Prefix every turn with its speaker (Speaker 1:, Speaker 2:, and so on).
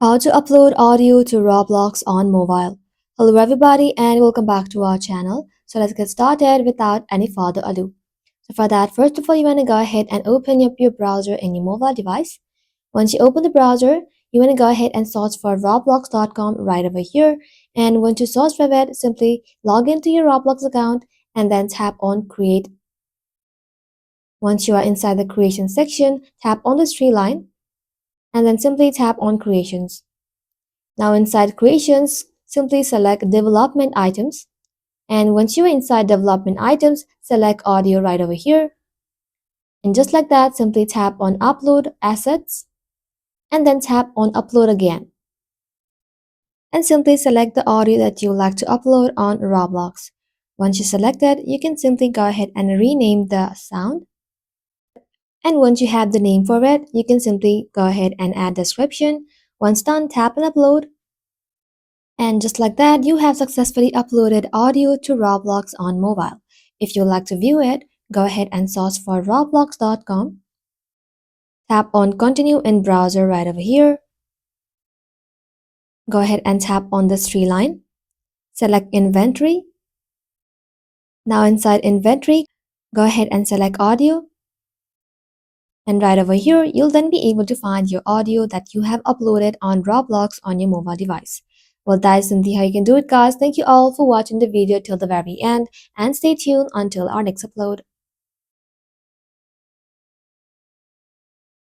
Speaker 1: How to upload audio to Roblox on mobile. Hello everybody and welcome back to our channel. So let's get started without any further ado. So for that, first of all, you want to go ahead and open up your browser in your mobile device. Once you open the browser, you want to go ahead and search for roblox.com right over here. And once you search for it, simply log into your Roblox account and then tap on create. Once you are inside the creation section, tap on the three line and then simply tap on creations. Now inside creations, simply select development items. And once you're inside development items, select audio right over here. And just like that, simply tap on upload assets and then tap on upload again. And simply select the audio that you would like to upload on Roblox. Once you select it, you can simply go ahead and rename the sound. And once you have the name for it, you can simply go ahead and add description. Once done, tap on upload. And just like that, you have successfully uploaded audio to Roblox on mobile. If you'd like to view it, go ahead and search for roblox.com. Tap on continue in browser right over here. Go ahead and tap on this three line. Select inventory. Now inside inventory, go ahead and select audio. And right over here, you'll then be able to find your audio that you have uploaded on Roblox on your mobile device. Well, that is simply how you can do it, guys. Thank you all for watching the video till the very end and stay tuned until our next upload.